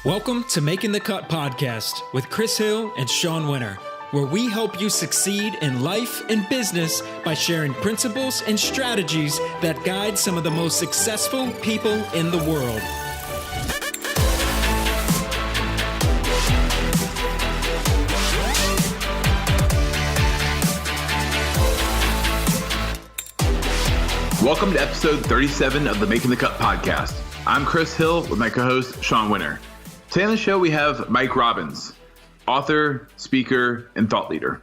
Welcome to Making the Cut podcast with Chris Hill and Sean Winter, where we help you succeed in life and business by sharing principles and strategies that guide some of the most successful people in the world. Welcome to episode 37 of the Making the Cut podcast. I'm Chris Hill with my co-host, Sean Winter. Today on the show, we have Mike Robbins, author, speaker, and thought leader.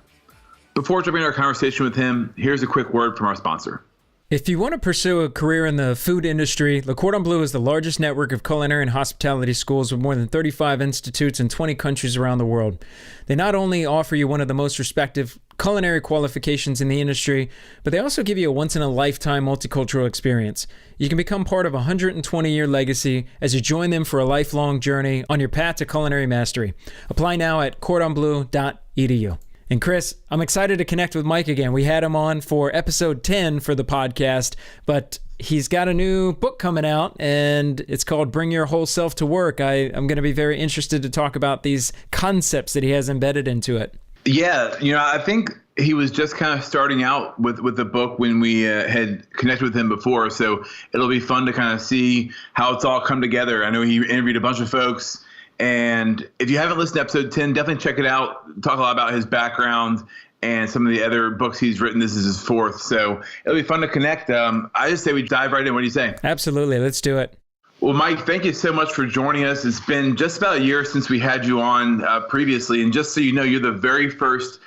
Before jumping into our conversation with him, here's a quick word from our sponsor. If you want to pursue a career in the food industry, Le Cordon Bleu is the largest network of culinary and hospitality schools with more than 35 institutes in 20 countries around the world. They not only offer you one of the most respected culinary qualifications in the industry, but they also give you a once-in-a-lifetime multicultural experience. You can become part of a 120-year legacy as you join them for a lifelong journey on your path to culinary mastery. Apply now at cordonbleu.edu. And Chris, I'm excited to connect with Mike again. We had him on for episode 10 for the podcast, but he's got a new book coming out, and it's called Bring Your Whole Self to Work. I'm going to be very interested to talk about these concepts that he has embedded into it. Yeah, I think he was just kind of starting out with the book when we had connected with him before, so it'll be fun to kind of see how it's all come together. I know he interviewed a bunch of folks. And if you haven't listened to episode 10, definitely check it out. Talk a lot about his background and some of the other books he's written. This is his fourth. So it'll be fun to connect. I just say we dive right in. What do you say? Absolutely. Let's do it. Well, Mike, thank you so much for joining us. It's been just about a year since we had you on previously. And just so you know, you're the very first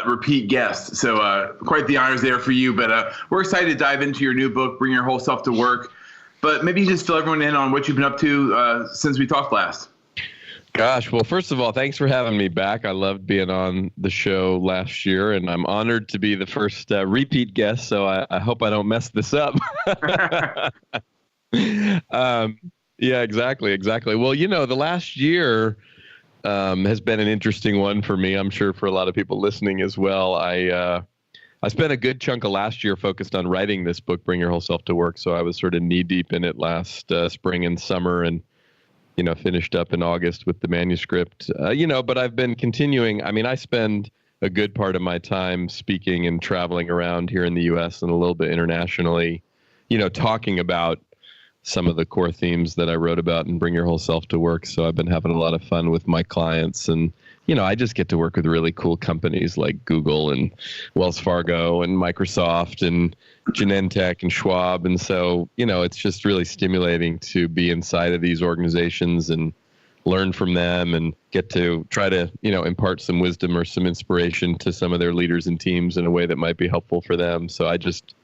repeat guest. So quite the honors there for you. But we're excited to dive into your new book, Bring Your Whole Self to Work. But maybe you just fill everyone in on what you've been up to since we talked last. Gosh, well, first of all, thanks for having me back. I loved being on the show last year, and I'm honored to be the first repeat guest, so I hope I don't mess this up. Yeah, exactly. Well, the last year has been an interesting one for me. I'm sure for a lot of people listening as well. I spent a good chunk of last year focused on writing this book, Bring Your Whole Self to Work, so I was sort of knee-deep in it last spring and summer, and finished up in August with the manuscript, but I've been continuing. I mean, I spend a good part of my time speaking and traveling around here in the U.S. and a little bit internationally, talking about some of the core themes that I wrote about and Bring Your Whole Self to Work. So I've been having a lot of fun with my clients, and, I just get to work with really cool companies like Google and Wells Fargo and Microsoft and Genentech and Schwab. And so, it's just really stimulating to be inside of these organizations and learn from them and get to try to, impart some wisdom or some inspiration to some of their leaders and teams in a way that might be helpful for them. So I just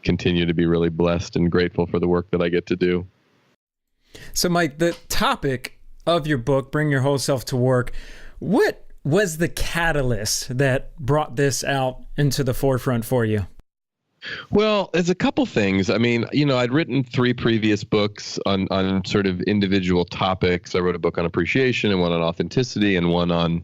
continue to be really blessed and grateful for the work that I get to do. So Mike, the topic of your book, Bring Your Whole Self to Work, what was the catalyst that brought this out into the forefront for you? Well, there's a couple things. I mean, I'd written 3 previous books on sort of individual topics. I wrote a book on appreciation and one on authenticity and one on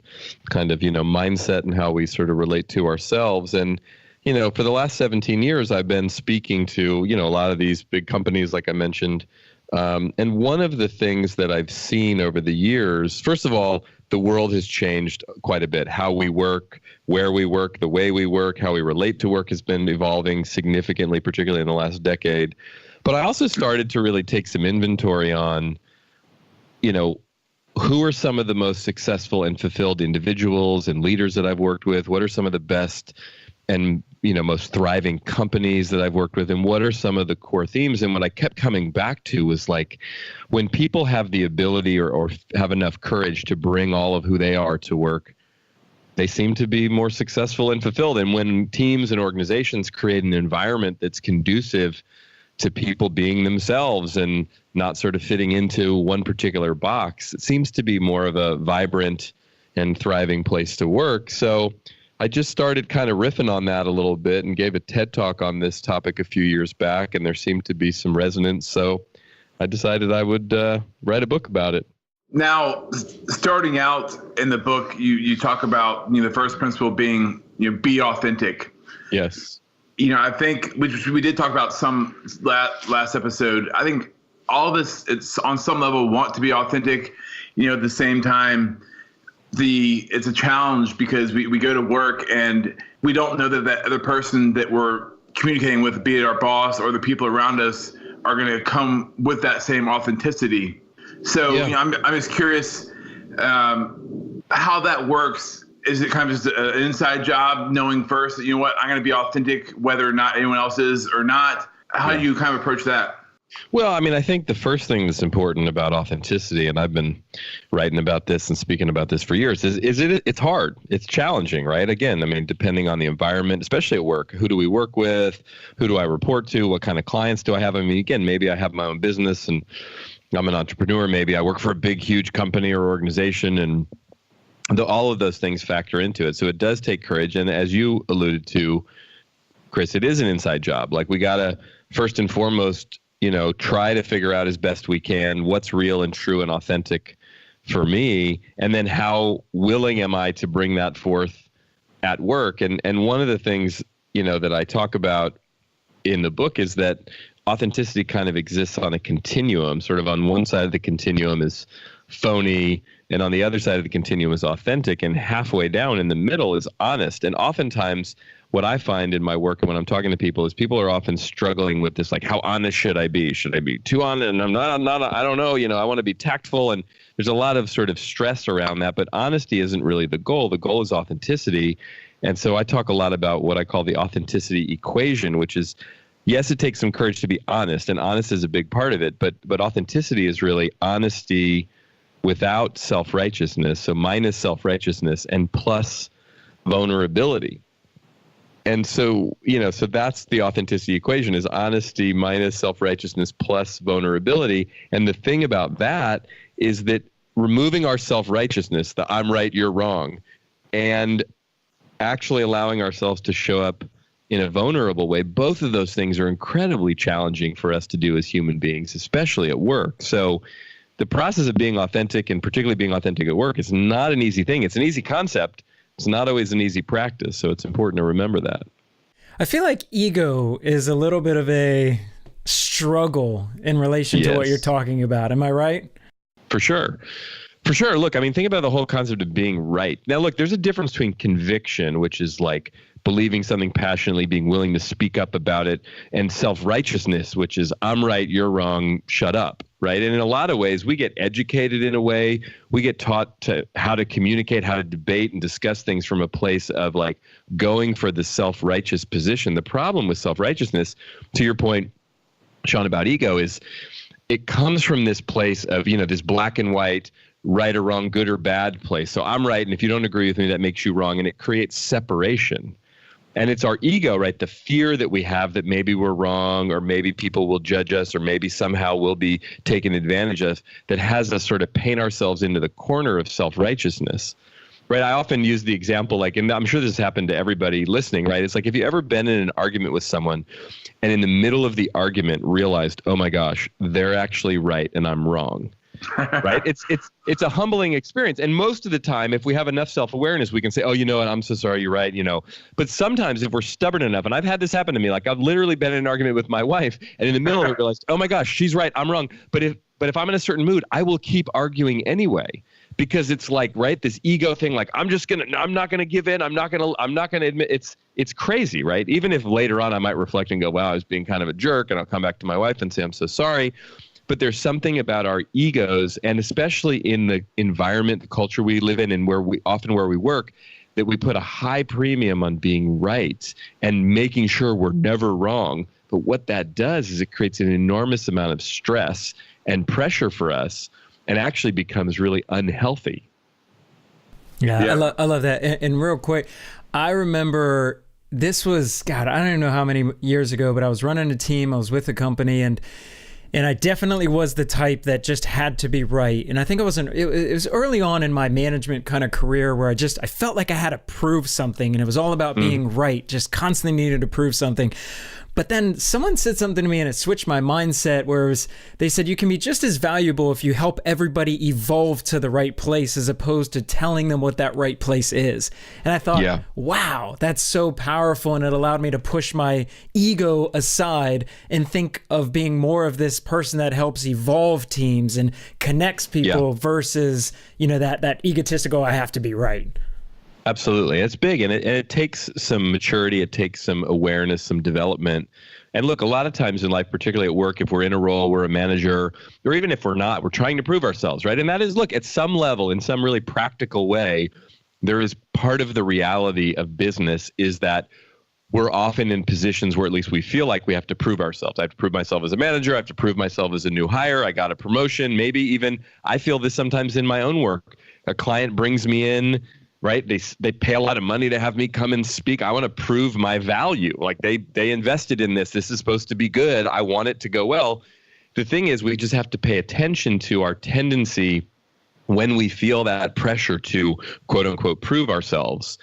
kind of, mindset and how we sort of relate to ourselves. And, for the last 17 years, I've been speaking to, a lot of these big companies, like I mentioned. And one of the things that I've seen over the years, first of all, the world has changed quite a bit. How we work, where we work, the way we work, how we relate to work has been evolving significantly, particularly in the last decade. But I also started to really take some inventory on, who are some of the most successful and fulfilled individuals and leaders that I've worked with? What are some of the best and most thriving companies that I've worked with, and what are some of the core themes? And what I kept coming back to was like, when people have the ability or have enough courage to bring all of who they are to work, they seem to be more successful and fulfilled. And when teams and organizations create an environment that's conducive to people being themselves and not sort of fitting into one particular box, it seems to be more of a vibrant and thriving place to work. So I just started kind of riffing on that a little bit and gave a TED Talk on this topic a few years back, and there seemed to be some resonance. So I decided I would write a book about it. Now, starting out in the book, you talk about the first principle being be authentic. Yes. I think, which we did talk about some last episode. I think all of us, it's on some level, want to be authentic. at the same time, it's a challenge because we go to work and we don't know that other person that we're communicating with, be it our boss or the people around us, are going to come with that same authenticity. So I'm just curious how that works. Is it kind of just an inside job, knowing first that, I'm going to be authentic whether or not anyone else is or not? How do you kind of approach that? Well, I mean, I think the first thing that's important about authenticity, and I've been writing about this and speaking about this for years, it's hard. It's challenging, right? Again, I mean, depending on the environment, especially at work, who do we work with? Who do I report to? What kind of clients do I have? I mean, again, maybe I have my own business and I'm an entrepreneur. Maybe I work for a big, huge company or organization, and all of those things factor into it. So it does take courage. And as you alluded to, Chris, it is an inside job. Like, we got to first and foremost, try to figure out as best we can what's real and true and authentic for me. And then how willing am I to bring that forth at work? And one of the things, that I talk about in the book is that authenticity kind of exists on a continuum. Sort of on one side of the continuum is phony, and on the other side of the continuum is authentic, and halfway down in the middle is honest. And oftentimes what I find in my work and when I'm talking to people is people are often struggling with this, like, how honest should I be? Should I be too honest? And I'm not, I don't know, I want to be tactful. And there's a lot of sort of stress around that, but honesty isn't really the goal. The goal is authenticity. And so I talk a lot about what I call the authenticity equation, which is, yes, it takes some courage to be honest, and honest is a big part of it, but authenticity is really honesty without self-righteousness. So minus self-righteousness and plus vulnerability. And so, so that's the authenticity equation, is honesty minus self-righteousness plus vulnerability. And the thing about that is that removing our self-righteousness, the I'm right, you're wrong, and actually allowing ourselves to show up in a vulnerable way, both of those things are incredibly challenging for us to do as human beings, especially at work. So the process of being authentic, and particularly being authentic at work, is not an easy thing. It's an easy concept. It's not always an easy practice, so it's important to remember that. I feel like ego is a little bit of a struggle in relation to what you're talking about. Am I right? For sure. For sure. Look, I mean, think about the whole concept of being right. Now, look, there's a difference between conviction, which is like believing something passionately, being willing to speak up about it, and self-righteousness, which is I'm right, you're wrong, shut up, right? And in a lot of ways, we get educated in a way, we get taught how to communicate, how to debate and discuss things from a place of like going for the self-righteous position. The problem with self-righteousness, to your point, Sean, about ego, is it comes from this place of, this black and white, right or wrong, good or bad place. So I'm right, and if you don't agree with me, that makes you wrong, and it creates separation. And it's our ego, right? The fear that we have that maybe we're wrong, or maybe people will judge us, or maybe somehow we'll be taken advantage of, that has us sort of paint ourselves into the corner of self-righteousness, right? I often use the example, like, and I'm sure this has happened to everybody listening, right? It's like, if you ever been in an argument with someone and in the middle of the argument realized, oh my gosh, they're actually right and I'm wrong. Right? It's a humbling experience. And most of the time, if we have enough self-awareness, we can say, oh, you know what, I'm so sorry, you're right, But sometimes if we're stubborn enough, and I've had this happen to me, like I've literally been in an argument with my wife, and in the middle of it realized, oh my gosh, she's right, I'm wrong. But if I'm in a certain mood, I will keep arguing anyway. Because it's like, right, this ego thing, like I'm not gonna give in, I'm not gonna admit. It's crazy, right? Even if later on I might reflect and go, wow, I was being kind of a jerk, and I'll come back to my wife and say, I'm so sorry. But there's something about our egos, and especially in the environment, the culture we live in, and where we work, that we put a high premium on being right and making sure we're never wrong. But what that does is it creates an enormous amount of stress and pressure for us, and actually becomes really unhealthy. Yeah. I love that. And real quick, I remember this was, God, I don't even know how many years ago, but I was running a team, I was with a company, and I definitely was the type that just had to be right. And I think it was early on in my management kind of career where I felt like I had to prove something, and it was all about being right, just constantly needed to prove something. But then someone said something to me and it switched my mindset, where they said you can be just as valuable if you help everybody evolve to the right place as opposed to telling them what that right place is. And I thought, wow, that's so powerful. And it allowed me to push my ego aside and think of being more of this person that helps evolve teams and connects people versus, that egotistical, I have to be right. Absolutely. It's big, and it takes some maturity. It takes some awareness, some development. And look, a lot of times in life, particularly at work, if we're in a role, we're a manager, or even if we're not, we're trying to prove ourselves, right? And that is, look, at some level, in some really practical way, there is part of the reality of business is that we're often in positions where at least we feel like we have to prove ourselves. I have to prove myself as a manager. I have to prove myself as a new hire. I got a promotion. Maybe even I feel this sometimes in my own work. A client brings me in, right? They pay a lot of money to have me come and speak. I want to prove my value. Like they invested in this. This is supposed to be good. I want it to go well. The thing is, we just have to pay attention to our tendency when we feel that pressure to quote unquote prove ourselves.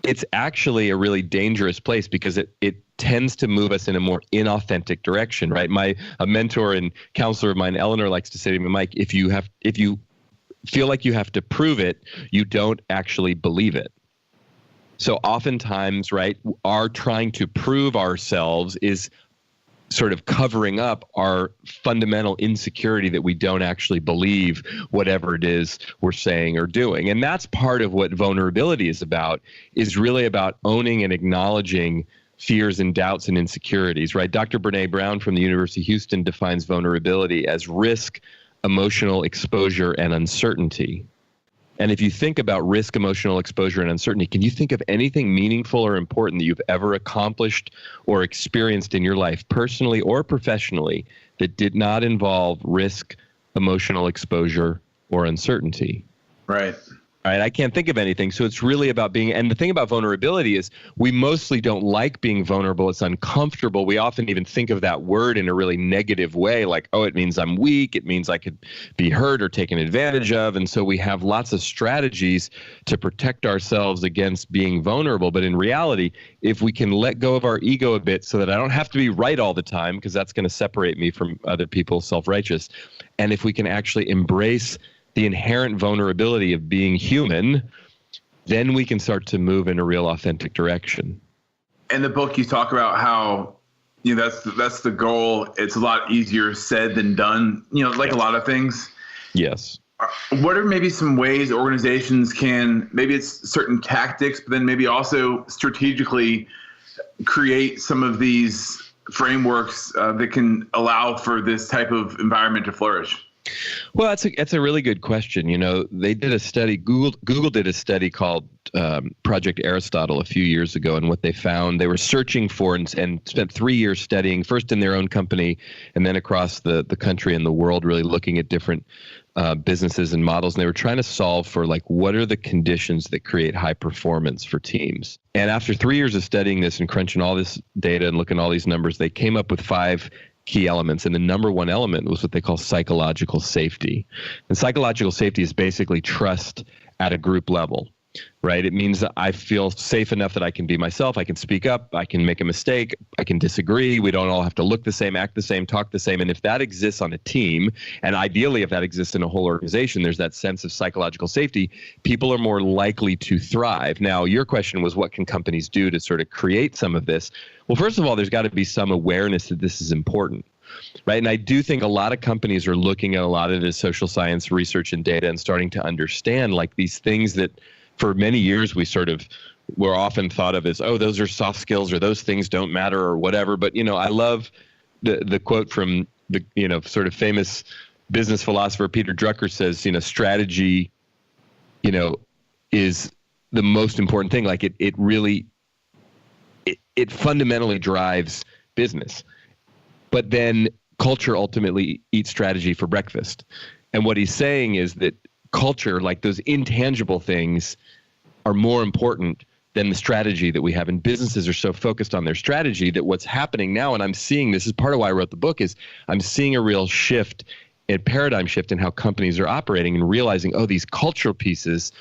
It's actually a really dangerous place because it tends to move us in a more inauthentic direction, right? A mentor and counselor of mine, Eleanor, likes to say to me, Mike, if you feel like you have to prove it, you don't actually believe it. So oftentimes, right, our trying to prove ourselves is sort of covering up our fundamental insecurity that we don't actually believe whatever it is we're saying or doing. And that's part of what vulnerability is about, is really about owning and acknowledging fears and doubts and insecurities, right? Dr. Brene Brown from the University of Houston defines vulnerability as risk, emotional exposure, and uncertainty. And if you think about risk, emotional exposure, and uncertainty, can you think of anything meaningful or important that you've ever accomplished or experienced in your life, personally or professionally, that did not involve risk, emotional exposure, or uncertainty? Right. All right, I can't think of anything. So it's really about being, and the thing about vulnerability is we mostly don't like being vulnerable. It's uncomfortable. We often even think of that word in a really negative way, like, oh, it means I'm weak. It means I could be hurt or taken advantage of. And so we have lots of strategies to protect ourselves against being vulnerable. But in reality, if we can let go of our ego a bit so that I don't have to be right all the time, because that's going to separate me from other people, self-righteous. And if we can actually embrace the inherent vulnerability of being human, then we can start to move in a real authentic direction. In the book, you talk about how, that's the goal. It's a lot easier said than done, like a lot of things. Yes. What are maybe some ways organizations can, maybe it's certain tactics, but then maybe also strategically create some of these frameworks that can allow for this type of environment to flourish? Well, that's a really good question. They did a study, Google did a study called Project Aristotle a few years ago, and what they found, they were searching for and spent 3 years studying, first in their own company and then across the country and the world, really looking at different businesses and models. And they were trying to solve for, like, what are the conditions that create high performance for teams? And after 3 years of studying this and crunching all this data and looking at all these numbers, they came up with 5 key elements. And the number one element was what they call psychological safety. And psychological safety is basically trust at a group level, right? It means that I feel safe enough that I can be myself. I can speak up. I can make a mistake. I can disagree. We don't all have to look the same, act the same, talk the same. And if that exists on a team, and ideally if that exists in a whole organization, there's that sense of psychological safety, people are more likely to thrive. Now, your question was, what can companies do to sort of create some of this? Well, first of all, there's got to be some awareness that this is important, right? And I do think a lot of companies are looking at a lot of this social science research and data and starting to understand, like, these things that for many years we sort of were often thought of as, oh, those are soft skills or those things don't matter or whatever. But, I love the quote from the, sort of famous business philosopher Peter Drucker says, strategy, is the most important thing. Like it really fundamentally drives business. But then culture ultimately eats strategy for breakfast. And what he's saying is that culture, like those intangible things, are more important than the strategy that we have. And businesses are so focused on their strategy that what's happening now, and I'm seeing this is part of why I wrote the book, is I'm seeing a real shift, a paradigm shift in how companies are operating and realizing, oh, these cultural pieces,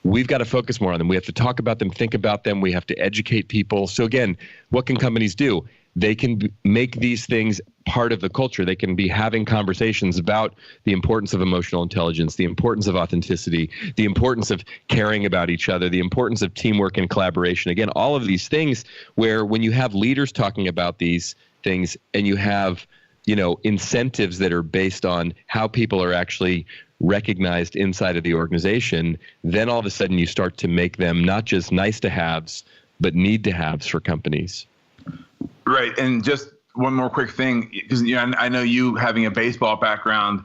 we've got to focus more on them. We have to talk about them, think about them. We have to educate people. So again, what can companies do? They can make these things part of the culture. They can be having conversations about the importance of emotional intelligence, the importance of authenticity, the importance of caring about each other, the importance of teamwork and collaboration. Again, all of these things where when you have leaders talking about these things and you have, incentives that are based on how people are actually recognized inside of the organization, then all of a sudden you start to make them not just nice to haves, but need to haves for companies. Right. And just one more quick thing, because I know you having a baseball background,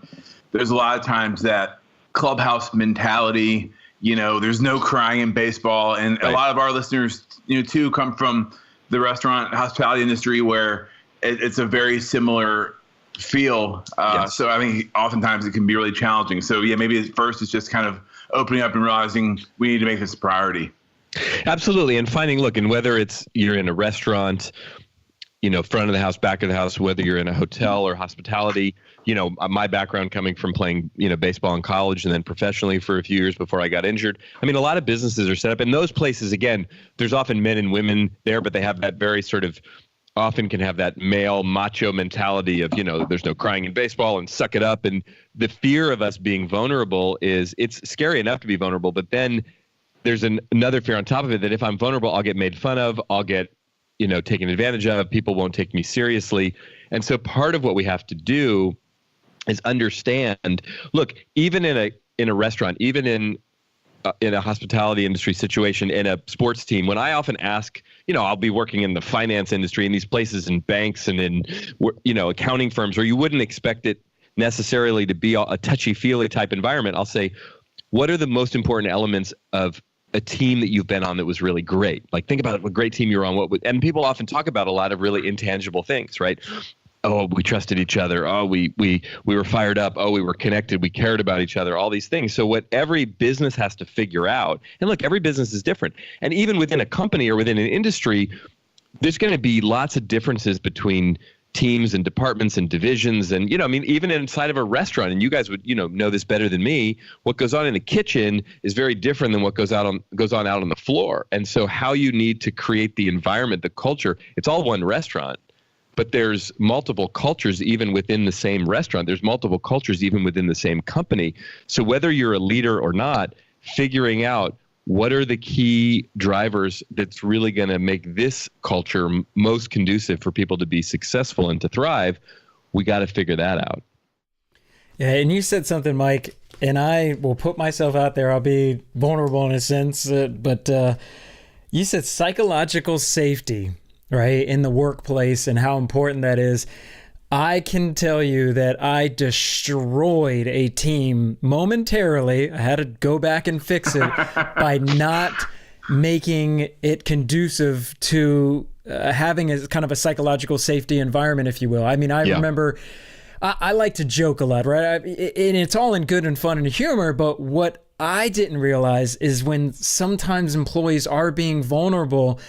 there's a lot of times that clubhouse mentality, there's no crying in baseball. And a lot of our listeners, too, come from the restaurant hospitality industry where it's a very similar feel. Yes. So I think oftentimes it can be really challenging. So maybe at first it's just kind of opening up and realizing we need to make this a priority. Absolutely. And finding, and whether it's you're in a restaurant, front of the house, back of the house, whether you're in a hotel or hospitality, my background coming from playing, baseball in college and then professionally for a few years before I got injured. I mean, a lot of businesses are set up in those places. Again, there's often men and women there, but they have that very sort of often can have that male macho mentality of, there's no crying in baseball and suck it up. And the fear of us being vulnerable it's scary enough to be vulnerable, but then there's another fear on top of it that if I'm vulnerable, I'll get made fun of, I'll get, taken advantage of, people won't take me seriously. And so part of what we have to do is understand, look, even in a restaurant, even in a hospitality industry situation, in a sports team, when I often ask, I'll be working in the finance industry in these places in banks and in, accounting firms where you wouldn't expect it necessarily to be a touchy-feely type environment. I'll say, what are the most important elements of a team that you've been on that was really great? Like, think about what great team you were on. And people often talk about a lot of really intangible things, right? Oh, we trusted each other. Oh, we were fired up. Oh, we were connected. We cared about each other, all these things. So what every business has to figure out, and look, every business is different. And even within a company or within an industry, there's going to be lots of differences between teams and departments and divisions. And, even inside of a restaurant, and you guys would, know this better than me, what goes on in the kitchen is very different than what goes on out on the floor. And so how you need to create the environment, the culture, it's all one restaurant, but there's multiple cultures even within the same restaurant. There's multiple cultures even within the same company. So whether you're a leader or not, figuring out what are the key drivers that's really going to make this culture most conducive for people to be successful and to thrive, we got to figure that out. Yeah, and you said something, Mike, and I will put myself out there. I'll be vulnerable in a sense, but you said psychological safety, right, in the workplace and how important that is. I can tell you that I destroyed a team momentarily. I had to go back and fix it by not making it conducive to having a kind of a psychological safety environment, if you will. I mean, I remember I like to joke a lot, right? And it's all in good and fun and humor, but what I didn't realize is when sometimes employees are being vulnerable,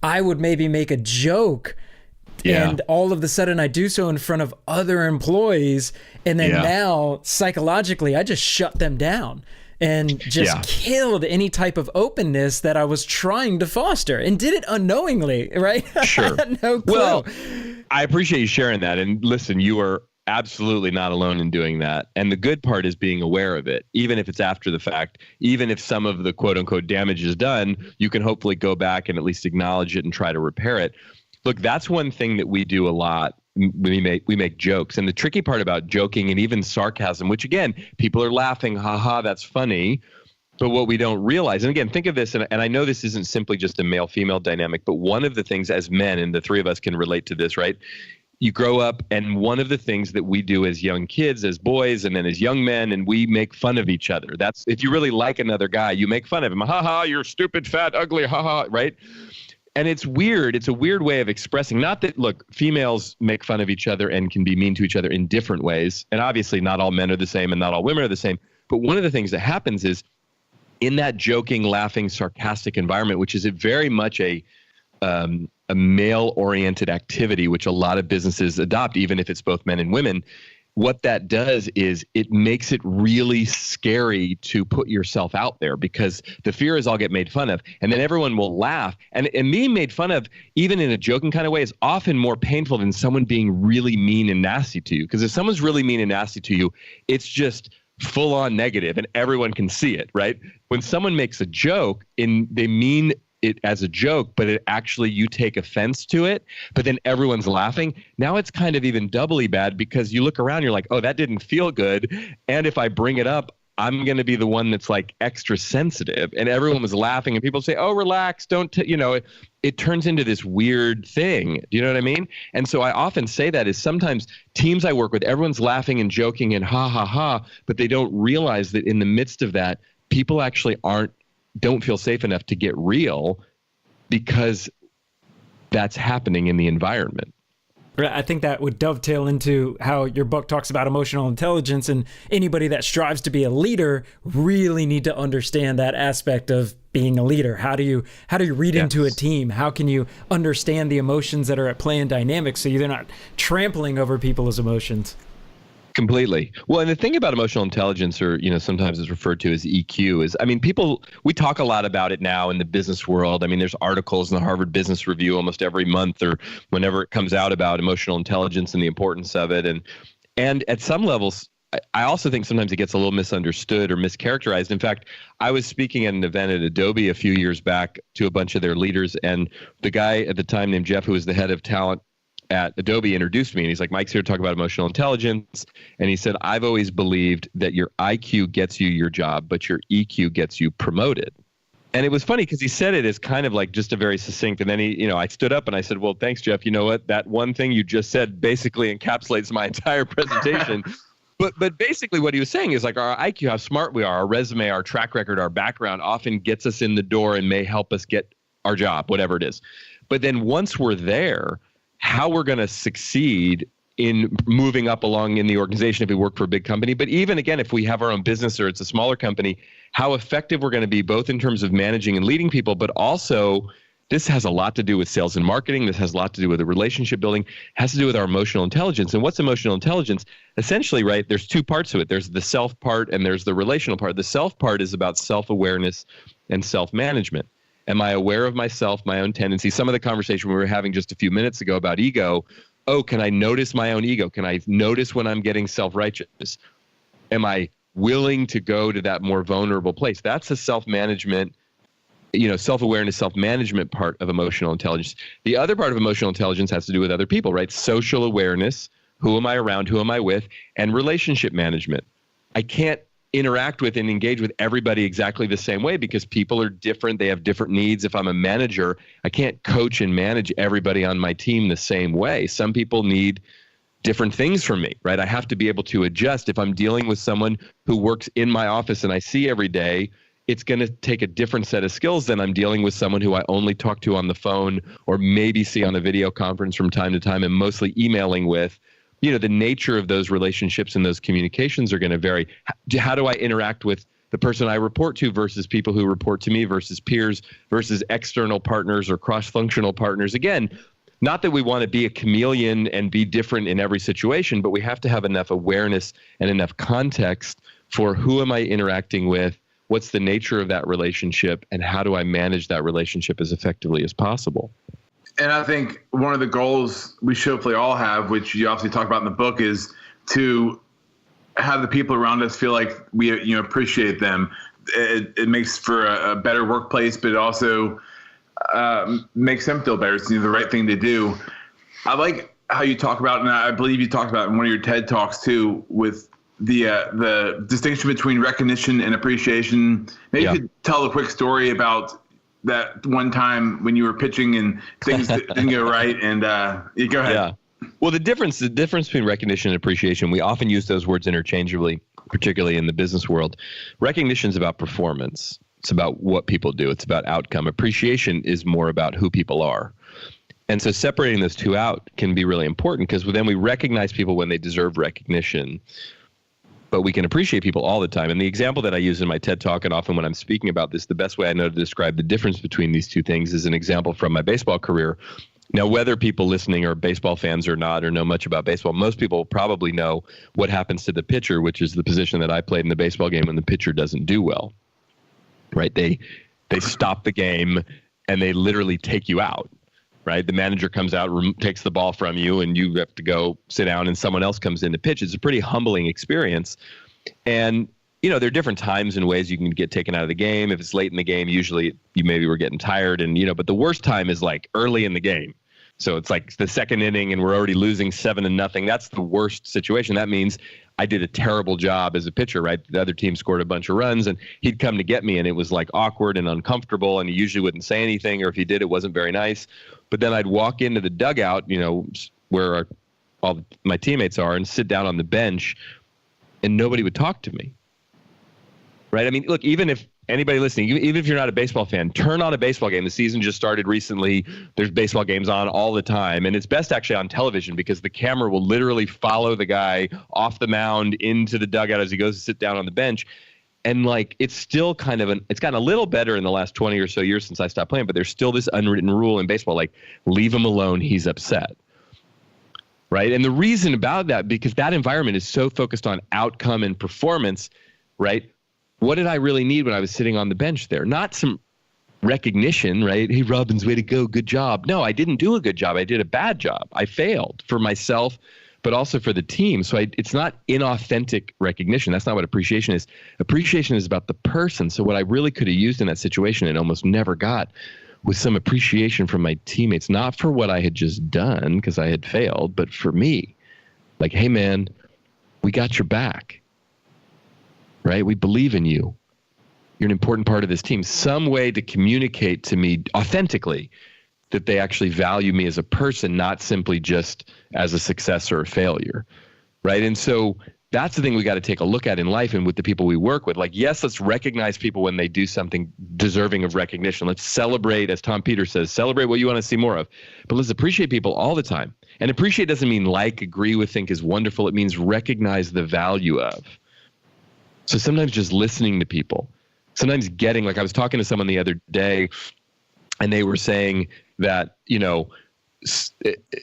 I would maybe make a joke. Yeah. And all of a sudden I do so in front of other employees. And then now psychologically, I just shut them down and just killed any type of openness that I was trying to foster and did it unknowingly, right? Sure. I had no clue. Well, I appreciate you sharing that. And listen, you are absolutely not alone in doing that. And the good part is being aware of it, even if it's after the fact, even if some of the quote unquote damage is done, you can hopefully go back and at least acknowledge it and try to repair it. Look, that's one thing that we do a lot. We make jokes. And the tricky part about joking and even sarcasm, which again, people are laughing, haha, that's funny. But what we don't realize, and again, think of this, and I know this isn't simply just a male-female dynamic, but one of the things as men, and the three of us can relate to this, right? You grow up, and one of the things that we do as young kids, as boys, and then as young men, and we make fun of each other. That's, if you really like another guy, you make fun of him. Ha, you're stupid, fat, ugly, ha, right? And it's weird. It's a weird way of expressing, not that, look, females make fun of each other and can be mean to each other in different ways. And obviously not all men are the same and not all women are the same. But one of the things that happens is in that joking, laughing, sarcastic environment, which is very much a male-oriented activity, which a lot of businesses adopt, even if it's both men and women, what that does is it makes it really scary to put yourself out there, because the fear is I'll get made fun of, and then everyone will laugh. And being made fun of, even in a joking kind of way, is often more painful than someone being really mean and nasty to you. Because if someone's really mean and nasty to you, it's just full on negative and everyone can see it, right? When someone makes a joke and they mean it as a joke, but it actually, you take offense to it, but then everyone's laughing. Now it's kind of even doubly bad, because you look around, you're like, oh, that didn't feel good. And if I bring it up, I'm going to be the one that's like extra sensitive, and everyone was laughing and people say, oh, relax. Don't, it turns into this weird thing. Do you know what I mean? And so I often say that is sometimes teams I work with, everyone's laughing and joking and ha, ha, ha, but they don't realize that in the midst of that, people actually don't feel safe enough to get real, because that's happening in the environment. I think that would dovetail into how your book talks about emotional intelligence, and anybody that strives to be a leader really need to understand that aspect of being a leader. How do you read into a team? How can you understand the emotions that are at play in dynamics so you're not trampling over people's emotions? Completely. Well, and the thing about emotional intelligence, or, sometimes it's referred to as EQ, is, we talk a lot about it now in the business world. There's articles in the Harvard Business Review almost every month or whenever it comes out about emotional intelligence and the importance of it. And at some levels, I also think sometimes it gets a little misunderstood or mischaracterized. In fact, I was speaking at an event at Adobe a few years back to a bunch of their leaders, and the guy at the time named Jeff, who was the head of talent at Adobe, introduced me, and he's like, Mike's here to talk about emotional intelligence. And he said, I've always believed that your IQ gets you your job, but your EQ gets you promoted. And it was funny because he said it as kind of like just a very succinct. And then I stood up and I said, well, thanks, Jeff. You know what? That one thing you just said basically encapsulates my entire presentation. But basically what he was saying is like our IQ, how smart we are, our resume, our track record, our background often gets us in the door and may help us get our job, whatever it is. But then once we're there, how we're going to succeed in moving up along in the organization if we work for a big company. But even again, if we have our own business or it's a smaller company, how effective we're going to be both in terms of managing and leading people, but also this has a lot to do with sales and marketing. This has a lot to do with the relationship building, has to do with our emotional intelligence. And what's emotional intelligence? Essentially, right, there's two parts to it. There's the self part and there's the relational part. The self part is about self-awareness and self-management. Am I aware of myself, my own tendencies? Some of the conversation we were having just a few minutes ago about ego. Oh, can I notice my own ego? Can I notice when I'm getting self-righteous? Am I willing to go to that more vulnerable place? That's a self-management, self-awareness, self-management part of emotional intelligence. The other part of emotional intelligence has to do with other people, right? Social awareness, who am I around, who am I with, and relationship management. I can't interact with and engage with everybody exactly the same way because people are different. They have different needs. If I'm a manager, I can't coach and manage everybody on my team the same way. Some people need different things from me, right? I have to be able to adjust. If I'm dealing with someone who works in my office and I see every day, it's going to take a different set of skills than I'm dealing with someone who I only talk to on the phone or maybe see on a video conference from time to time and mostly emailing with. The nature of those relationships and those communications are going to vary. How do I interact with the person I report to versus people who report to me versus peers versus external partners or cross-functional partners? Again, not that we want to be a chameleon and be different in every situation, but we have to have enough awareness and enough context for who am I interacting with, what's the nature of that relationship, and how do I manage that relationship as effectively as possible. And I think one of the goals we should hopefully all have, which you obviously talk about in the book, is to have the people around us feel like we appreciate them. It makes for a better workplace, but it also makes them feel better. It's the right thing to do. I like how you talk about, and I believe you talked about in one of your TED Talks too, with the distinction between recognition and appreciation. Maybe you could tell a quick story about that one time when you were pitching and things didn't go right, and you go ahead. Yeah. Well, the difference between recognition and appreciation, we often use those words interchangeably, particularly in the business world. Recognition is about performance. It's about what people do. It's about outcome. Appreciation is more about who people are. And so separating those two out can be really important because then we recognize people when they deserve recognition, but we can appreciate people all the time. And the example that I use in my TED Talk and often when I'm speaking about this, the best way I know to describe the difference between these two things is an example from my baseball career Now, whether people listening are baseball fans or not, or know much about baseball, most people probably know what happens to the pitcher, which is the position that I played in the baseball game when the pitcher doesn't do well, right? They stop the game and they literally take you out, right? The manager comes out, takes the ball from you, and you have to go sit down and someone else comes in to pitch. It's a pretty humbling experience. And, you know, there are different times and ways you can get taken out of the game. If it's late in the game, usually you maybe were getting tired and, you know, but the worst time is like early in the game. So it's like the second inning and we're already losing 7-0. That's the worst situation. That means I did a terrible job as a pitcher, right? The other team scored a bunch of runs and he'd come to get me and it was like awkward and uncomfortable and he usually wouldn't say anything, or if he did, it wasn't very nice. But then I'd walk into the dugout, you know, where all my teammates are, and sit down on the bench and nobody would talk to me, right? I mean, look, even if anybody listening, even if you're not a baseball fan, turn on a baseball game. The season just started recently. There's baseball games on all the time. And it's best actually on television because the camera will literally follow the guy off the mound into the dugout as he goes to sit down on the bench. And like, it's still kind of it's gotten a little better in the last 20 or so years since I stopped playing, but there's still this unwritten rule in baseball, like leave him alone. He's upset. Right. And the reason about that, because that environment is so focused on outcome and performance, right? What did I really need when I was sitting on the bench there? Not some recognition, right? Hey, Robbins, way to go. Good job. No, I didn't do a good job. I did a bad job. I failed for myself, but also for the team. So it's not inauthentic recognition. That's not what appreciation is. Appreciation is about the person. So what I really could have used in that situation and almost never got was some appreciation from my teammates, not for what I had just done because I had failed, but for me. Like, hey, man, we got your back. Right? We believe in you. You're an important part of this team. Some way to communicate to me authentically that they actually value me as a person, not simply just as a success or a failure. Right? And so that's the thing we got to take a look at in life and with the people we work with. Like, yes, let's recognize people when they do something deserving of recognition. Let's celebrate, as Tom Peters says, celebrate what you want to see more of. But let's appreciate people all the time. And appreciate doesn't mean like, agree with, think is wonderful. It means recognize the value of. So sometimes just listening to people, sometimes getting, like I was talking to someone the other day and they were saying that, you know,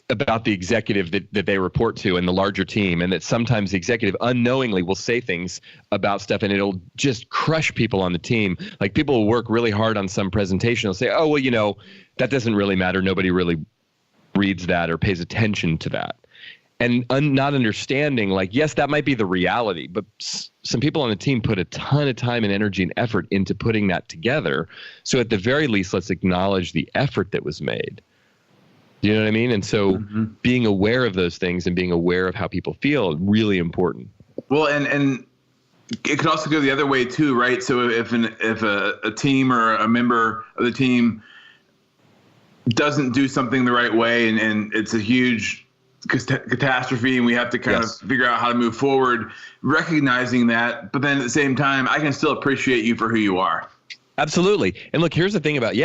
about the executive that they report to and the larger team, and that sometimes the executive unknowingly will say things about stuff and it'll just crush people on the team. Like people will work really hard on some presentation. They'll say, oh, well, you know, that doesn't really matter. Nobody really reads that or pays attention to that. And not understanding, like, yes, that might be the reality, but some people on the team put a ton of time and energy and effort into putting that together. So at the very least, let's acknowledge the effort that was made. You know what I mean? And so being aware of those things and being aware of how people feel is really important. Well, and it could also go the other way too, right? So if a team or a member of the team doesn't do something the right way and it's a huge catastrophe and we have to kind of figure out how to move forward, recognizing that, but then at the same time, I can still appreciate you for who you are. Absolutely. And look, here's the thing about,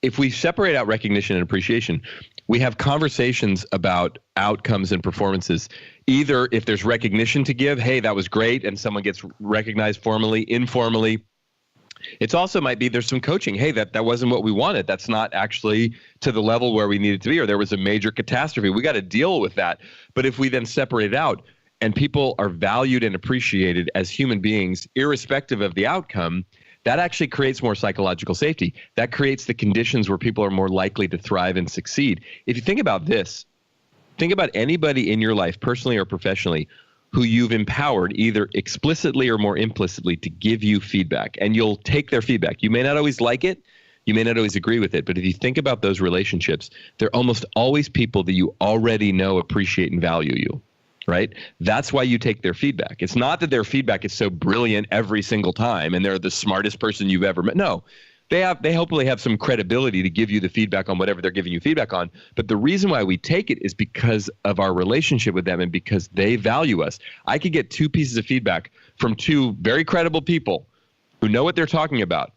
if we separate out recognition and appreciation, we have conversations about outcomes and performances. Either if there's recognition to give, hey, that was great, and someone gets recognized formally, informally. It's also might be there's some coaching. Hey, that wasn't what we wanted. That's not actually to the level where we needed to be, or there was a major catastrophe. We got to deal with that. But if we then separate it out and people are valued and appreciated as human beings, irrespective of the outcome, that actually creates more psychological safety. That creates the conditions where people are more likely to thrive and succeed. If you think about this, think about anybody in your life, personally or professionally, who you've empowered either explicitly or more implicitly to give you feedback, and you'll take their feedback. You may not always like it. You may not always agree with it, but if you think about those relationships, they're almost always people that you already know, appreciate, and value you, right? That's why you take their feedback. It's not that their feedback is so brilliant every single time and they're the smartest person you've ever met. No, they hopefully have some credibility to give you the feedback on whatever they're giving you feedback on. But the reason why we take it is because of our relationship with them and because they value us. I could get 2 pieces of feedback from 2 very credible people who know what they're talking about.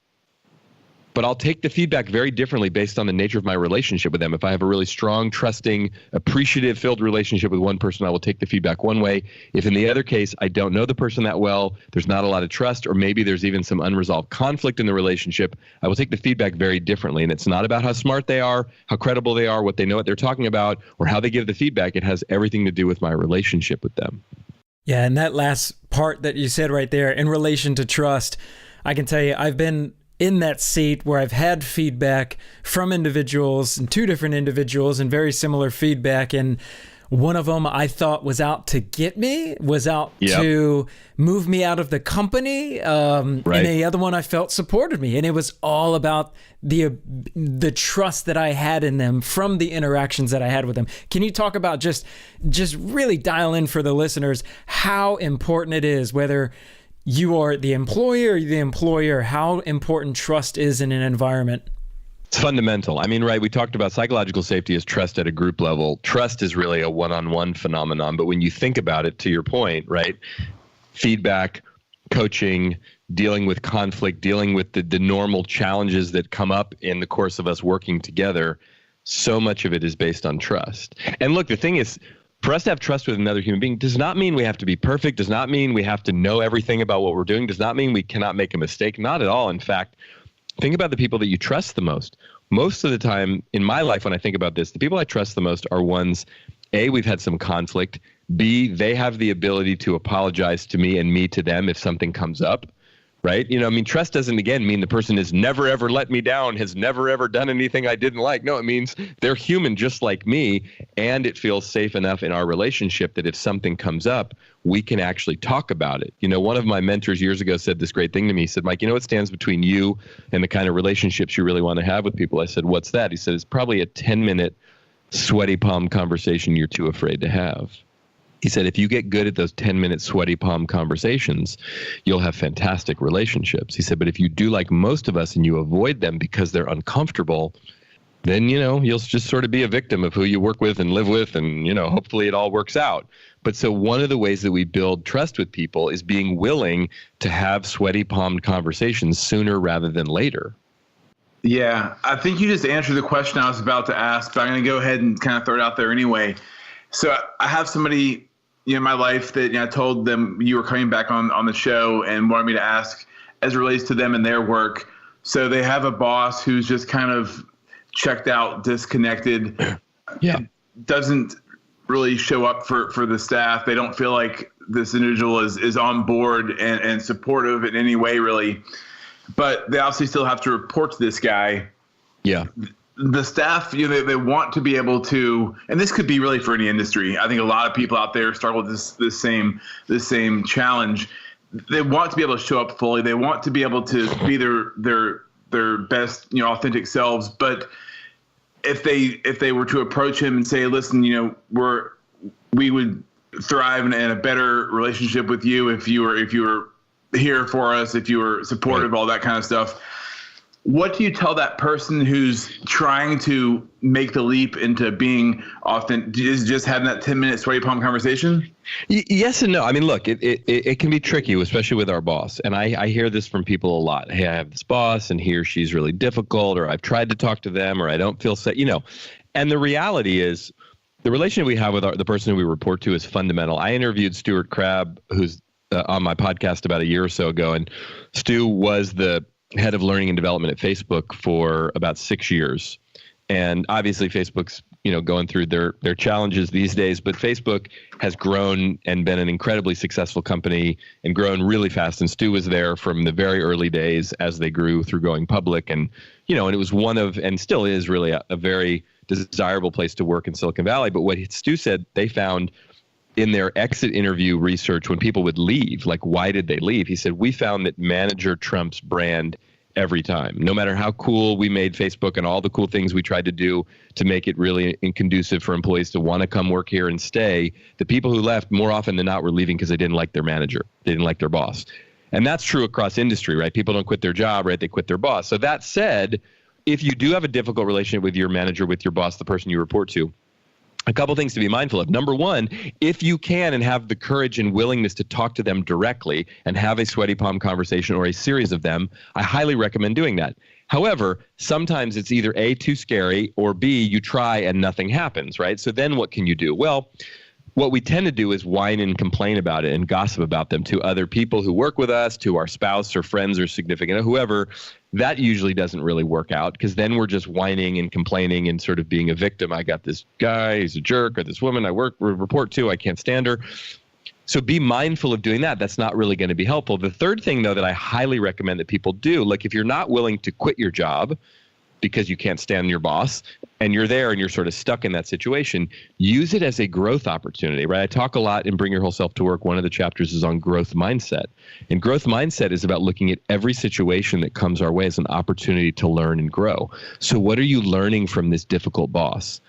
but I'll take the feedback very differently based on the nature of my relationship with them. If I have a really strong, trusting, appreciative filled relationship with one person, I will take the feedback one way. If in the other case, I don't know the person that well, there's not a lot of trust, or maybe there's even some unresolved conflict in the relationship, I will take the feedback very differently. And it's not about how smart they are, how credible they are, what they know what they're talking about, or how they give the feedback. It has everything to do with my relationship with them. Yeah, and that last part that you said right there in relation to trust, I can tell you I've been in that seat where I've had feedback from individuals and two different individuals and very similar feedback. And one of them I thought was out to get me, was out to move me out of the company. And the other one I felt supported me. And it was all about the trust that I had in them from the interactions that I had with them. Can you talk about just really dial in for the listeners how important it is, whether you are the employer or the employer, how important trust is in an environment? It's fundamental. I mean, right, we talked about psychological safety as trust at a group level. Trust is really a one-on-one phenomenon. But when you think about it, to your point, right, feedback, coaching, dealing with conflict, dealing with the normal challenges that come up in the course of us working together, so much of it is based on trust. And look, the thing is, for us to have trust with another human being does not mean we have to be perfect, does not mean we have to know everything about what we're doing, does not mean we cannot make a mistake. Not at all. In fact, think about the people that you trust the most. Most of the time in my life, when I think about this, the people I trust the most are ones, A, we've had some conflict, B, they have the ability to apologize to me and me to them if something comes up. Right? You know, I mean, trust doesn't, again, mean the person has never, ever let me down, has never, ever done anything I didn't like. No, it means they're human just like me. And it feels safe enough in our relationship that if something comes up, we can actually talk about it. You know, one of my mentors years ago said this great thing to me. He said, Mike, you know what stands between you and the kind of relationships you really want to have with people? I said, what's that? He said, it's probably a 10-minute sweaty palm conversation you're too afraid to have. He said, if you get good at those 10-minute sweaty palm conversations, you'll have fantastic relationships. He said, but if you do like most of us and you avoid them because they're uncomfortable, then, you know, you'll just sort of be a victim of who you work with and live with. And, you know, hopefully it all works out. But so one of the ways that we build trust with people is being willing to have sweaty palm conversations sooner rather than later. Yeah, I think you just answered the question I was about to ask, but I'm going to go ahead and kind of throw it out there anyway. So I have somebody in my life that I told them you were coming back on the show and wanted me to ask as it relates to them and their work. So they have a boss who's just kind of checked out, disconnected, doesn't really show up for the staff. They don't feel like this individual is on board and supportive in any way, really. But they obviously still have to report to this guy. Yeah. The staff, they want to be able to, and this could be really for any industry. I think a lot of people out there struggle with this same challenge. They want to be able to show up fully. They want to be able to be their best, authentic selves. But if they were to approach him and say, listen, we would thrive in a better relationship with you if you were here for us, if you were supportive, all that kind of stuff. What do you tell that person who's trying to make the leap into being authentic, is just having that 10-minute sweaty palm conversation? Yes and no. I mean, look, it can be tricky, especially with our boss. And I hear this from people a lot. Hey, I have this boss and he or she's really difficult, or I've tried to talk to them, or I don't feel safe, And the reality is the relationship we have with the person who we report to is fundamental. I interviewed Stuart Crabb, who's on my podcast about a year or so ago. And Stu was the head of learning and development at Facebook for about 6 years. And obviously Facebook's, going through their challenges these days, but Facebook has grown and been an incredibly successful company and grown really fast. And Stu was there from the very early days as they grew through going public. And, and it was one of, and still is really a very desirable place to work in Silicon Valley. But what Stu said, they found in their exit interview research, when people would leave, like, why did they leave? He said, we found that manager trumps brand every time. No matter how cool we made Facebook and all the cool things we tried to do to make it really conducive for employees to want to come work here and stay, the people who left more often than not were leaving because they didn't like their manager. They didn't like their boss. And that's true across industry, right? People don't quit their job, right? They quit their boss. So that said, if you do have a difficult relationship with your manager, with your boss, the person you report to, A couple things to be mindful of. Number one, if you can and have the courage and willingness to talk to them directly and have a sweaty palm conversation or a series of them, I highly recommend doing that. However, sometimes it's either A, too scary, or B, you try and nothing happens, right? So then what can you do? Well, what we tend to do is whine and complain about it and gossip about them to other people who work with us, to our spouse or friends or significant, whoever. That usually doesn't really work out, because then we're just whining and complaining and sort of being a victim. I got this guy, he's a jerk, or this woman I report to, I can't stand her. So be mindful of doing that. That's not really going to be helpful. The third thing, though, that I highly recommend that people do, like if you're not willing to quit your job because you can't stand your boss and you're there and you're sort of stuck in that situation, use it as a growth opportunity, right? I talk a lot in Bring Your Whole Self to Work. One of the chapters is on growth mindset. And growth mindset is about looking at every situation that comes our way as an opportunity to learn and grow. So what are you learning from this difficult boss?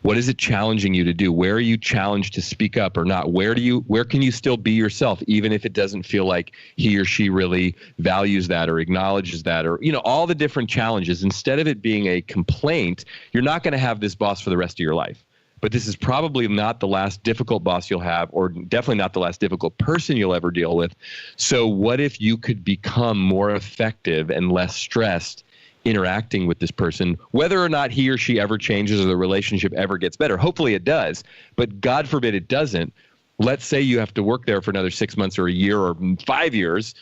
What is it challenging you to do? Where are you challenged to speak up or not? Where can you still be yourself, even if it doesn't feel like he or she really values that or acknowledges that, or, all the different challenges? Instead of it being a complaint, you're not going to have this boss for the rest of your life. But this is probably not the last difficult boss you'll have, or definitely not the last difficult person you'll ever deal with. So what if you could become more effective and less stressed interacting with this person, whether or not he or she ever changes or the relationship ever gets better? Hopefully it does, but God forbid it doesn't. Let's say you have to work there for another 6 months or a year or 5 years.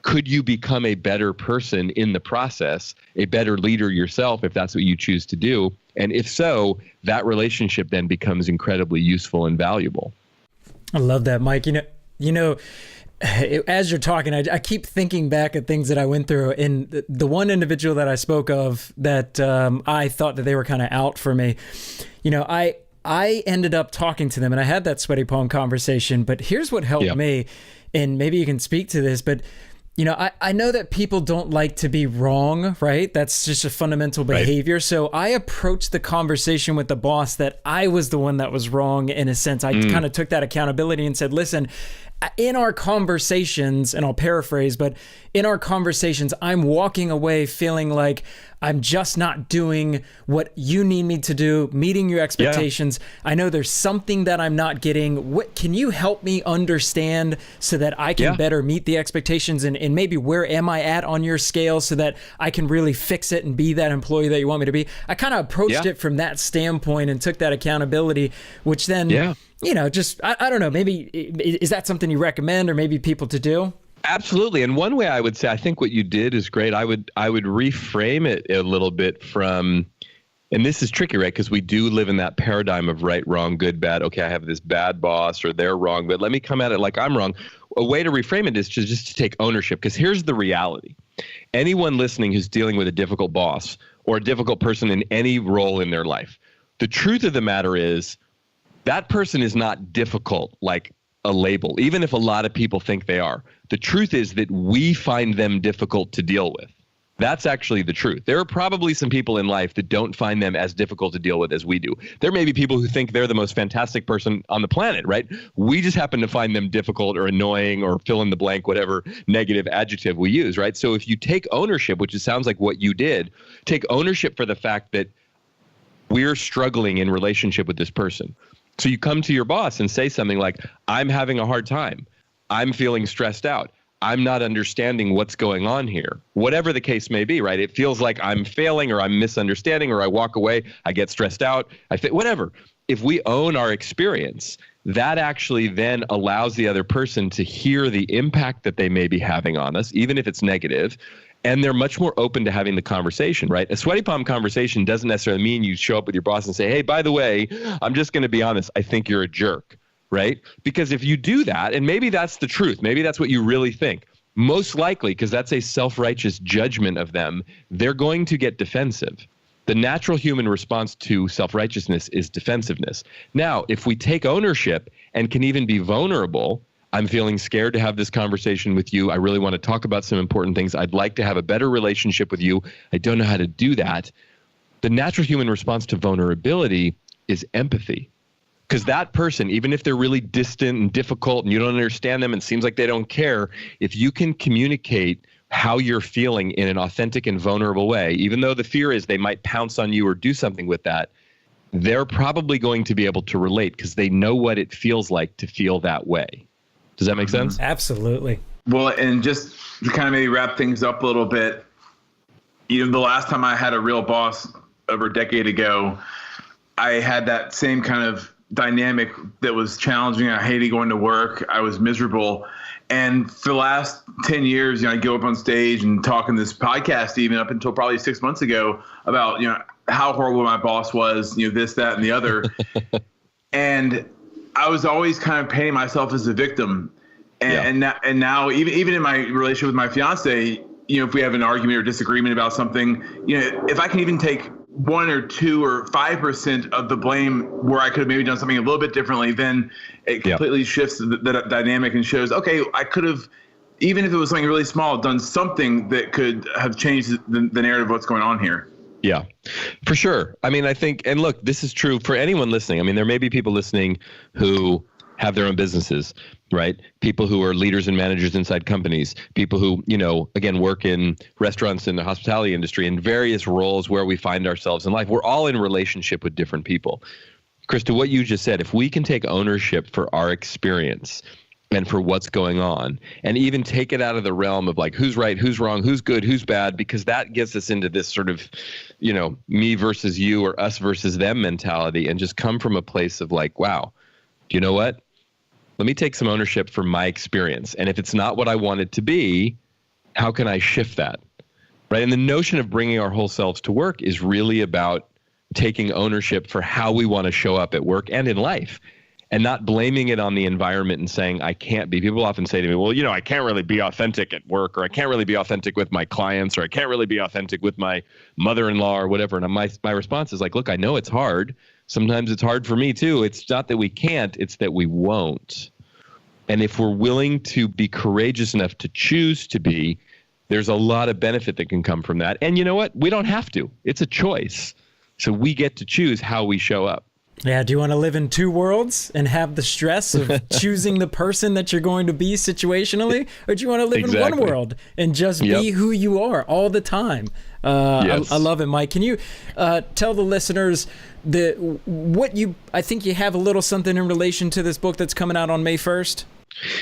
Could you become a better person in the process, a better leader yourself, if that's what you choose to do? And if so, that relationship then becomes incredibly useful and valuable. I love that, Mike. As you're talking, I keep thinking back at things that I went through. And the one individual that I spoke of that I thought that they were kind of out for me, I ended up talking to them and I had that sweaty palm conversation. But here's what helped me, and maybe you can speak to this, but I know that people don't like to be wrong, right? That's just a fundamental behavior. Right. So I approached the conversation with the boss that I was the one that was wrong in a sense. I kind of took that accountability and said, listen, in our conversations, and I'll paraphrase, but in our conversations, I'm walking away feeling like I'm just not doing what you need me to do, meeting your expectations. Yeah. I know there's something that I'm not getting. What can you help me understand so that I can better meet the expectations, and maybe where am I at on your scale so that I can really fix it and be that employee that you want me to be? I kind of approached it from that standpoint and took that accountability, which then, I don't know, maybe is that something you recommend or maybe people to do? Absolutely. And one way I would say, I think what you did is great. I would reframe it a little bit from, and this is tricky, right? Because we do live in that paradigm of right, wrong, good, bad. Okay, I have this bad boss or they're wrong, but let me come at it like I'm wrong. A way to reframe it is just to take ownership, because here's the reality. Anyone listening who's dealing with a difficult boss or a difficult person in any role in their life, the truth of the matter is that person is not difficult like a label, even if a lot of people think they are. The truth is that we find them difficult to deal with. That's actually the truth. There are probably some people in life that don't find them as difficult to deal with as we do. There may be people who think they're the most fantastic person on the planet, right? We just happen to find them difficult or annoying or fill in the blank, whatever negative adjective we use, right? So if you take ownership, which it sounds like what you did, take ownership for the fact that we're struggling in relationship with this person. So you come to your boss and say something like, I'm having a hard time. I'm feeling stressed out. I'm not understanding what's going on here. Whatever the case may be, right? It feels like I'm failing or I'm misunderstanding or I walk away, I get stressed out, whatever. If we own our experience, that actually then allows the other person to hear the impact that they may be having on us, even if it's negative. And they're much more open to having the conversation, right? A sweaty palm conversation doesn't necessarily mean you show up with your boss and say, hey, by the way, I'm just going to be honest, I think you're a jerk, right? Because if you do that, and maybe that's the truth, maybe that's what you really think, most likely, because that's a self-righteous judgment of them, they're going to get defensive. The natural human response to self-righteousness is defensiveness. Now, if we take ownership and can even be vulnerable, I'm feeling scared to have this conversation with you. I really want to talk about some important things. I'd like to have a better relationship with you. I don't know how to do that. The natural human response to vulnerability is empathy. Because that person, even if they're really distant and difficult and you don't understand them and seems like they don't care, if you can communicate how you're feeling in an authentic and vulnerable way, even though the fear is they might pounce on you or do something with that, they're probably going to be able to relate because they know what it feels like to feel that way. Does that make sense? Absolutely. Well, and just to kind of maybe wrap things up a little bit, the last time I had a real boss over a decade ago, I had that same kind of dynamic that was challenging. I hated going to work. I was miserable. And for the last 10 years, I go up on stage and talk in this podcast, even up until probably 6 months ago, about, how horrible my boss was, this, that, and the other. And I was always kind of painting myself as a victim. And now even in my relationship with my fiance, if we have an argument or disagreement about something, if I can even take 1 or 2 or 5% of the blame where I could have maybe done something a little bit differently, then it completely shifts the dynamic and shows, okay, I could have, even if it was something really small, done something that could have changed the narrative of what's going on here. Yeah, for sure. I mean, I think, and look, this is true for anyone listening. I mean, there may be people listening who have their own businesses, right? People who are leaders and managers inside companies, people who, again, work in restaurants and the hospitality industry in various roles where we find ourselves in life. We're all in relationship with different people. Krista, what you just said, if we can take ownership for our experience and for what's going on, and even take it out of the realm of like, who's right, who's wrong, who's good, who's bad, because that gets us into this sort of, me versus you or us versus them mentality, and just come from a place of like, wow, you know what? Let me take some ownership for my experience. And if it's not what I want it to be, how can I shift that? Right. And the notion of bringing our whole selves to work is really about taking ownership for how we want to show up at work and in life, and not blaming it on the environment and saying, I can't be. People often say to me, well, I can't really be authentic at work, or I can't really be authentic with my clients, or I can't really be authentic with my mother-in-law or whatever. And my response is like, look, I know it's hard. Sometimes it's hard for me too. It's not that we can't, it's that we won't. And if we're willing to be courageous enough to choose to be, there's a lot of benefit that can come from that. And you know what? We don't have to. It's a choice. So we get to choose how we show up. Yeah, do you want to live in 2 worlds and have the stress of choosing the person that you're going to be situationally? Or do you want to live in one world and just be who you are all the time? Yes. I love it, Mike. Can you tell the listeners I think you have a little something in relation to this book that's coming out on May 1st?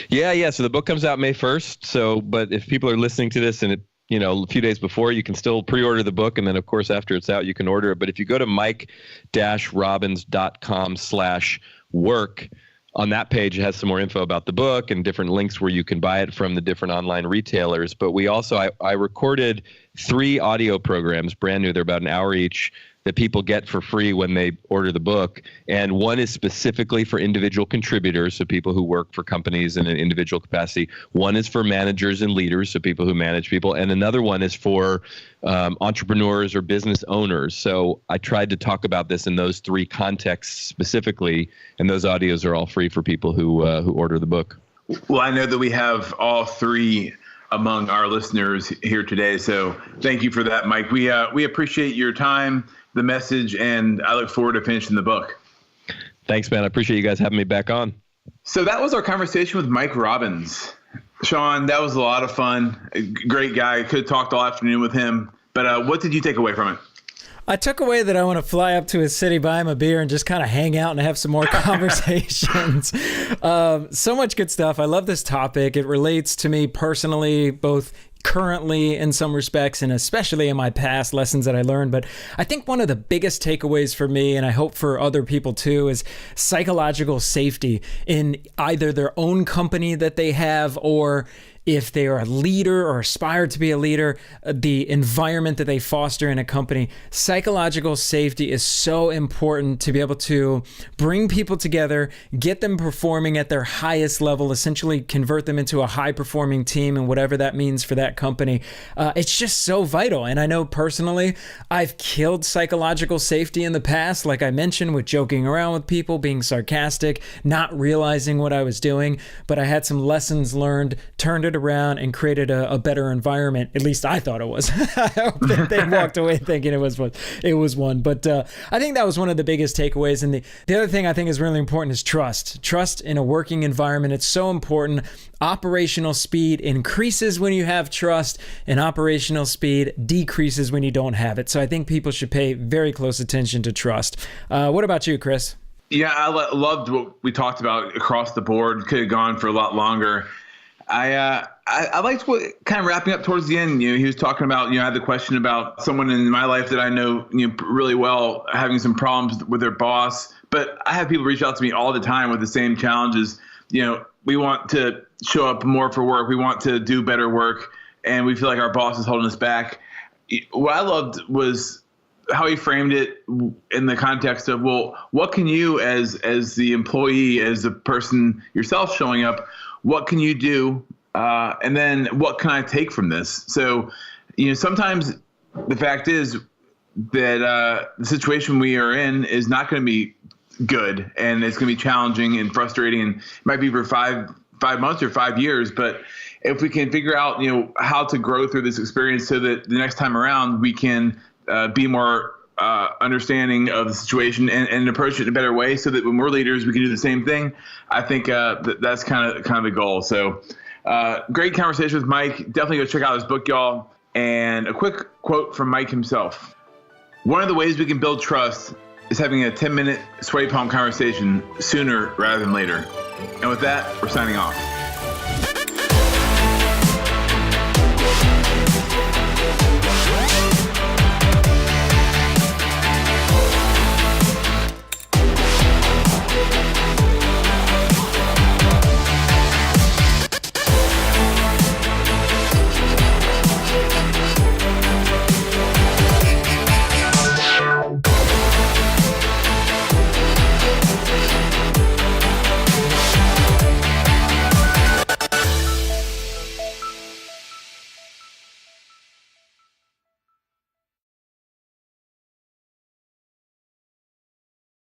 Yeah. So the book comes out May 1st. But if people are listening to this and a few days before, you can still pre-order the book. And then, of course, after it's out, you can order it. But if you go to mike-robbins.com/work, on that page, it has some more info about the book and different links where you can buy it from the different online retailers. But we also, I recorded 3 audio programs, brand new. They're about an hour each, that people get for free when they order the book. And one is specifically for individual contributors, so people who work for companies in an individual capacity. One is for managers and leaders, so people who manage people. And another one is for entrepreneurs or business owners. So I tried to talk about this in those 3 contexts specifically, and those audios are all free for people who order the book. Well, I know that we have all 3 among our listeners here today, so thank you for that, Mike. We appreciate your time, the message, and I look forward to finishing the book. Thanks, man. I appreciate you guys having me back on. So that was our conversation with Mike Robbins. Sean, that was a lot of fun. A great guy. Could have talked all afternoon with him. But what did you take away from it? I took away that I want to fly up to his city, buy him a beer, and just kind of hang out and have some more conversations. So much good stuff. I love this topic. It relates to me personally, both currently in some respects and especially in my past lessons that I learned. But I think one of the biggest takeaways for me, and I hope for other people too, is psychological safety in either their own company that they have, or if they are a leader or aspire to be a leader, the environment that they foster in a company. Psychological safety is so important to be able to bring people together, get them performing at their highest level, essentially convert them into a high-performing team, and whatever that means for that company. It's just so vital. And I know personally, I've killed psychological safety in the past, like I mentioned, with joking around with people, being sarcastic, not realizing what I was doing. But I had some lessons learned, turned it it around and created a better environment. At least I thought it was. I hope that they walked away thinking it was one. But I think that was one of the biggest takeaways. And the other thing I think is really important is trust. Trust in a working environment. It's so important. Operational speed increases when you have trust, and operational speed decreases when you don't have it. So I think people should pay very close attention to trust. What about you, Chris? Yeah, I loved what we talked about across the board. Could have gone for a lot longer. I liked what kind of wrapping up towards the end. He was talking about, I had the question about someone in my life that I know, really well, having some problems with their boss. But I have people reach out to me all the time with the same challenges. We want to show up more for work. We want to do better work, and we feel like our boss is holding us back. What I loved was how he framed it in the context of, well, what can you as the employee, as the person yourself showing up, what can you do? And then what can I take from this? So, sometimes the fact is that the situation we are in is not going to be good, and it's going to be challenging and frustrating, and it might be for 5 months or 5 years. But if we can figure out, how to grow through this experience so that the next time around we can be more understanding of the situation and approach it in a better way, so that when we're leaders, we can do the same thing. I think that's kind of the goal. So great conversation with Mike. Definitely go check out his book, y'all. And a quick quote from Mike himself. One of the ways we can build trust is having a 10-minute sweaty palm conversation sooner rather than later. And with that, we're signing off.